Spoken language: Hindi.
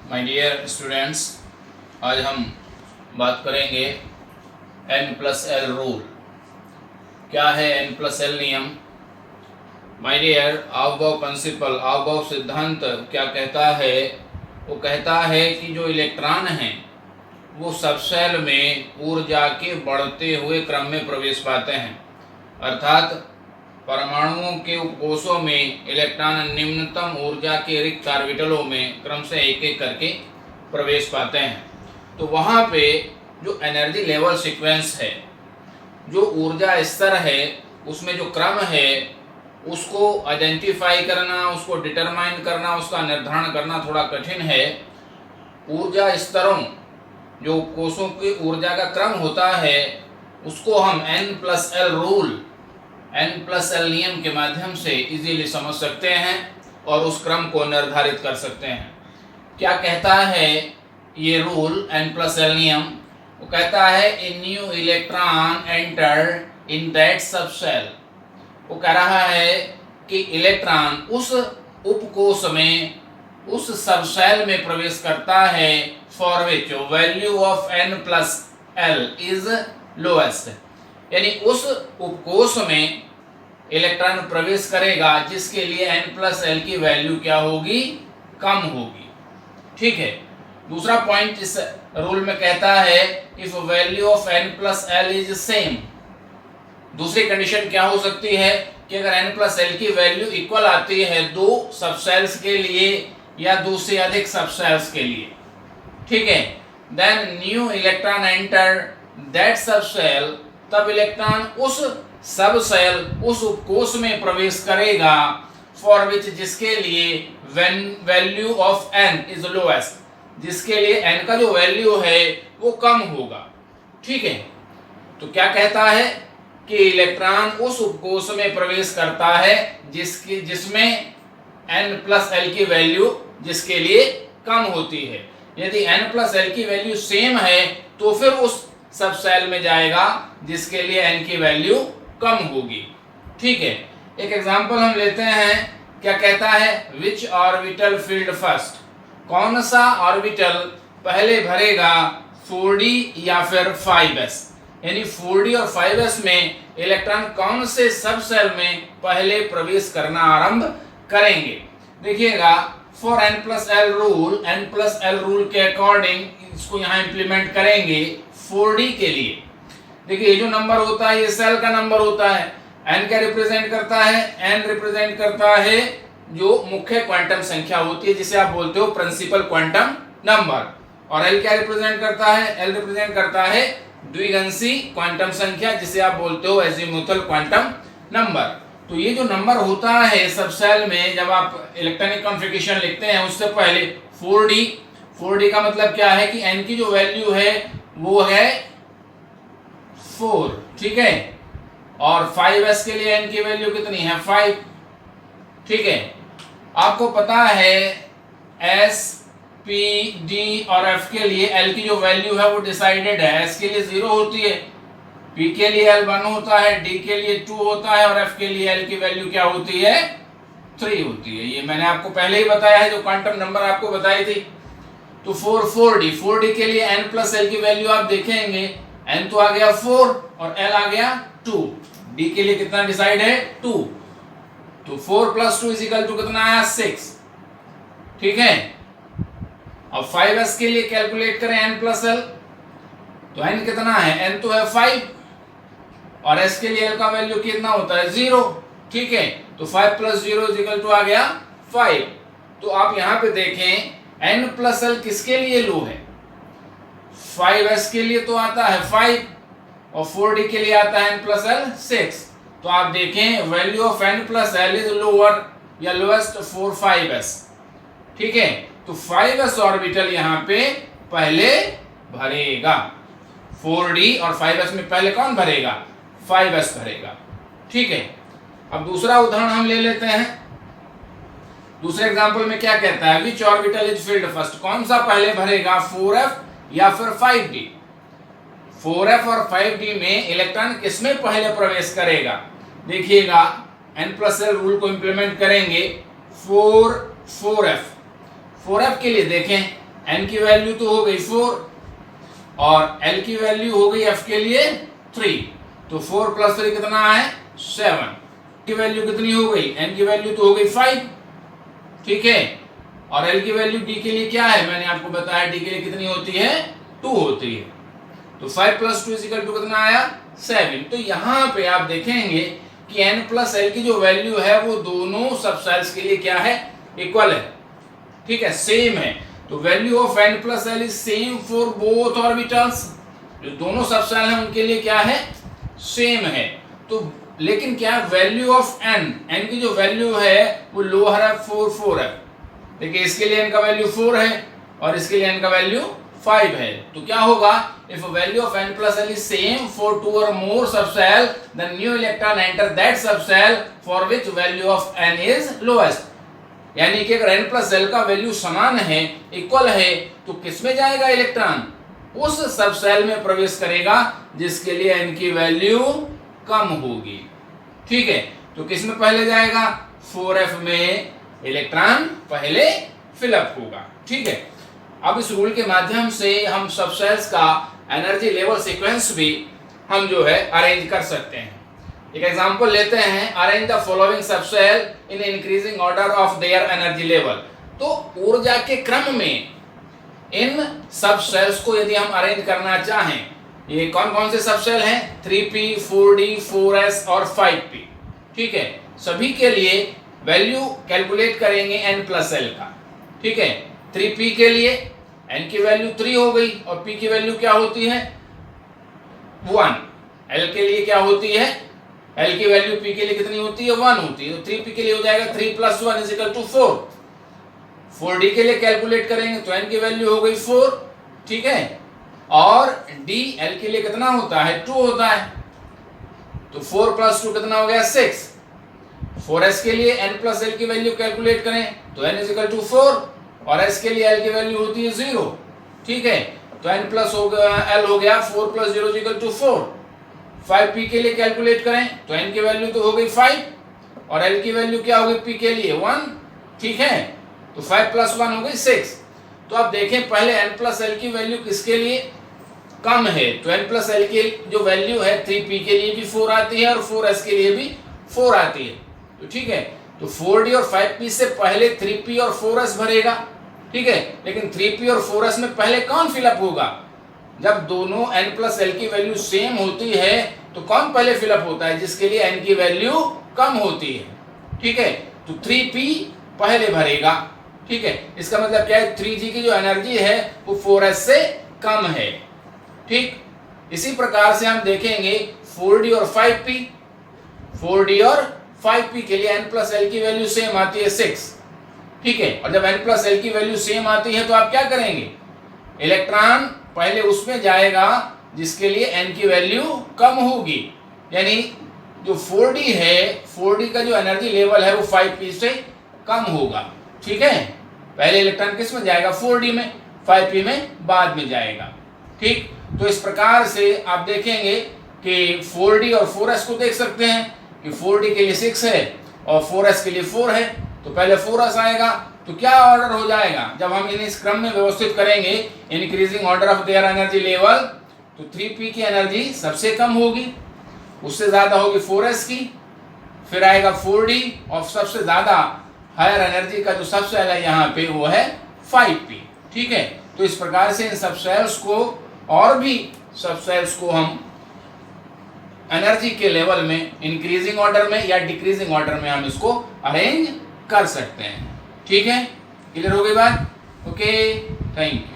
माय डियर स्टूडेंट्स, आज हम बात करेंगे N+L रूल। क्या है N+L नियम? माय डियर, आवभव प्रिंसिपल, आवभव सिद्धांत क्या कहता है? वो कहता है कि जो इलेक्ट्रॉन हैं वो सबसेल में ऊर्जा के बढ़ते हुए क्रम में प्रवेश पाते हैं, अर्थात परमाणुओं के उपकोषों में इलेक्ट्रॉन निम्नतम ऊर्जा के रिक्त ऑर्बिटलों में क्रम से एक एक करके प्रवेश पाते हैं। तो वहाँ पे जो एनर्जी लेवल सीक्वेंस है, जो ऊर्जा स्तर है, उसमें जो क्रम है उसको आइडेंटिफाई करना, उसको डिटरमाइन करना, उसका निर्धारण करना थोड़ा कठिन है। ऊर्जा स्तरों, जो कोषों की ऊर्जा का क्रम होता है, उसको हम N+L रूल, N+L नियम के माध्यम से इजीली समझ सकते हैं और उस क्रम को निर्धारित कर सकते हैं। क्या कहता है ये रूल N+L नियम? वो कहता है a new electron enter in that subshell. वो कह रहा है कि इलेक्ट्रॉन उस उपकोष में, उस सबसेल में प्रवेश करता है for which value of N+L is lowest. यानी उस उपकोष में इलेक्ट्रॉन प्रवेश करेगा जिसके लिए N+L की वैल्यू क्या होगी? कम होगी। ठीक है। दूसरा पॉइंट इस रूल में कहता है if value of N+L is same. दूसरी कंडीशन क्या हो सकती है कि अगर N+L की वैल्यू इक्वल आती है दो सबसेल्स के लिए या दो से अधिक सबसेल्स के लिए, ठीक है, then new electron enter that subshell. तब इलेक्ट्रॉन उस सबसेल, उस उपकोष में प्रवेश करेगा फॉर विच, जिसके लिए value of N is lowest, जिसके लिए N का जो वैल्यू है वो कम होगा। ठीक है। तो क्या कहता है कि इलेक्ट्रॉन उस उपकोष में प्रवेश करता है जिसमें N+L की वैल्यू जिसके लिए कम होती है। यदि N+L की वैल्यू सेम है तो फिर उस सबसेल में जाएगा जिसके लिए N की वैल्यू कम होगी। ठीक है। एक एग्जांपल हम लेते हैं। क्या कहता है? विच ऑर्बिटल फील्ड फर्स्ट? कौन सा ऑर्बिटल पहले भरेगा, 4d या फिर 5s? यानी 4d और 5s में इलेक्ट्रॉन कौन से सबसेल में पहले प्रवेश करना आरंभ करेंगे? देखिएगा, फॉर N+L रूल के अकॉर्डिंग इसको यहाँ इंप्लीमेंट करेंगे 4d के लिए। देखिए, ये जो नंबर होता है ये सेल का नंबर होता है। n क्या रिप्रेजेंट करता है? n रिप्रेजेंट करता है जो मुख्य क्वांटम संख्या होती है, जिसे आप बोलते हो प्रिंसिपल क्वांटम नंबर। और l क्या रिप्रेजेंट करता है? l रिप्रेजेंट करता है द्विअंशी क्वांटम संख्या, जिसे आप बोलते हो एजीमुथल क्वांटम नंबर। तो ये जो नंबर होता है सबसेल में, जब आप इलेक्ट्रॉनिक कॉन्फ़िगरेशन लिखते हैं उससे पहले 4d का मतलब क्या है कि n की जो वैल्यू है वो है 4, ठीक है, और 5s के लिए n की वैल्यू कितनी है? 5। ठीक है। आपको पता है s, p, d और f के लिए l की जो वैल्यू है वो डिसाइडेड है। s के लिए 0 होती है, p के लिए l 1 होता है, d के लिए 2 होता है और f के लिए l की वैल्यू क्या होती है? 3 होती है। ये मैंने आपको पहले ही बताया है, जो क्वांटम नंबर आपको बताई थी। तो 4d के लिए N+L की वैल्यू आप देखेंगे, n तो आ गया 4 और l आ गया 2। d के लिए कितना डिसाइड है? 2। तो 4 + 2 = कितना आया? 6। ठीक है। अब 5s के लिए कैलकुलेट करें N+L, तो n कितना है? n तो है 5 और s के लिए l का वैल्यू कितना होता है? 0। ठीक है। तो 5 + 0 आ गया 5। तो आप यहाँ पे देखें N+L किसके लिए लो है? 5s के लिए तो आता है 5 और 4d के लिए आता है N+L 6। तो आप देखें value of N+L is lower या लोएस्ट फॉर 5s। ठीक है। तो 5s ऑर्बिटल यहाँ पे पहले भरेगा। 4d और 5s में पहले कौन भरेगा? 5s भरेगा। ठीक है। अब दूसरा उदाहरण हम ले लेते हैं। दूसरे एग्जांपल में क्या कहता है? विच ऑर्बिटल इज फील्ड फर्स्ट? कौन सा पहले भरेगा, 4f या फिर 5d? 4f और 5d में इलेक्ट्रॉन किसमें पहले प्रवेश करेगा? देखिएगा, N+L रूल को इंप्लीमेंट करेंगे। 4f के लिए देखें n की वैल्यू तो हो गई 4 और l की वैल्यू हो गई f के लिए 3, तो 4 + 3 कितना है 7 की वैल्यू कितनी हो गई, n की वैल्यू तो हो गई 5, ठीक है। और l की वैल्यू d के लिए क्या है, मैंने आपको बताया d के लिए कितनी होती है 2 होती है, तो 5 + 2 = कितना आया 7। तो यहाँ पे आप देखेंगे कि n + l की जो वैल्यू है वो दोनों सबसेल्स के लिए क्या है, इक्वल है, ठीक है, सेम है। तो value of n + l is same for both orbitals, जो दोनों सबसेल हैं उनके लिए क्या है, सेम है। तो लेकिन क्या वैल्यू ऑफ n की जो वैल्यू है वो लोअर है 4 4 है, देखिए इसके लिए n का वैल्यू 4 है और इसके लिए n का वैल्यू 5 है। तो क्या होगा, if value of n + l is same for 2 or more subcell, the new electron enter that subcell for which value of n is lowest। यानी कि अगर n + l का वैल्यू समान है, इक्वल है, तो किसमें जाएगा इलेक्ट्रॉन, उस सबसेल में प्रवेश करेगा जिसके लिए n की वैल्यू कम होगी, ठीक है। तो किसमें पहले जाएगा, 4f में इलेक्ट्रॉन पहले फिलअप होगा, ठीक है। अब इस रूल के माध्यम से हम सबसेल्स का एनर्जी लेवल सीक्वेंस भी हम जो है अरेंज कर सकते हैं। एक एग्जांपल लेते हैं, arrange the following subshell in increasing order of their energy level. तो ऊर्जा के क्रम में इन सबसेल्स को यदि हम अरेंज करना चाहें, ये कौन कौन से सबसेल हैं, 3p 4d 4s और 5p, ठीक है। सभी के लिए वैल्यू कैलकुलेट करेंगे n + l का, ठीक है। 3p के लिए n की वैल्यू 3 हो गई और p की वैल्यू क्या होती है 1, l के लिए क्या होती है, l की वैल्यू p के लिए कितनी होती है 1 होती है, तो 3p के लिए हो जाएगा 3 + 1 = 4। 4d के लिए कैलकुलेट करेंगे तो n की वैल्यू हो गई 4, ठीक है, और d l के लिए कितना होता है 2 होता है, तो 4 + 2 कितना हो गया 6। 4s के लिए n + l की वैल्यू कैलकुलेट करें तो n = 4 और s के लिए l की वैल्यू होती है 0, ठीक है, तो n + l हो गया 4 + 0 = 4। 5p के लिए कैलकुलेट करें तो n की वैल्यू तो हो गई 5 और l की वैल्यू क्या हो गई p के लिए 1, ठीक है, तो 5 + 1 हो गई 6। तो आप देखें पहले n + l की वैल्यू किसके लिए कम है, तो n + l की जो वैल्यू है 3p के लिए भी 4 आती है और 4s के लिए भी 4 आती है, तो ठीक है। तो 4d और 5p से पहले 3p और 4s भरेगा, ठीक है, लेकिन 3p और 4s में पहले कौन फिलअप होगा, जब दोनों n + l की वैल्यू सेम होती है तो कौन पहले फिलअप होता है, जिसके लिए n की वैल्यू कम होती है, ठीक है, तो 3p पहले भरेगा, ठीक है। इसका मतलब क्या है, 3g की जो एनर्जी है वो 4s से कम है, ठीक। इसी प्रकार से हम देखेंगे 4d और 5p, 4d और 5p के लिए n + l की वैल्यू सेम आती है 6, ठीक है, और जब n + l की वैल्यू सेम आती है तो आप क्या करेंगे, इलेक्ट्रॉन पहले उसमें जाएगा जिसके लिए n की वैल्यू कम होगी, यानी जो 4d है 4d का जो एनर्जी लेवल है वो 5p से कम होगा, ठीक है। पहले इलेक्ट्रॉन किस में जाएगा 4d में, 5p में बाद में जाएगा, ठीक। तो इस प्रकार से आप देखेंगे कि 4d और 4s को देख सकते हैं कि 4d के लिए 6 है और 4s के लिए 4 है, तो पहले 4s आएगा, तो क्या ऑर्डर हो जाएगा, जब हम इस क्रम में व्यवस्थित करेंगे increasing order of their energy level, तो 3p की एनर्जी सबसे कम होगी, उससे ज्यादा होगी 4s की, फिर आएगा 4d और सबसे ज्यादा हायर एनर्जी का जो सबसेल है यहाँ पे वो है 5p, ठीक है। तो इस प्रकार से इन सबसेल्स को और भी सबसेल्स को हम एनर्जी के लेवल में इंक्रीजिंग ऑर्डर में या डिक्रीजिंग ऑर्डर में हम इसको अरेंज कर सकते हैं, ठीक है। क्लियर हो गई बात, ओके, थैंक यू।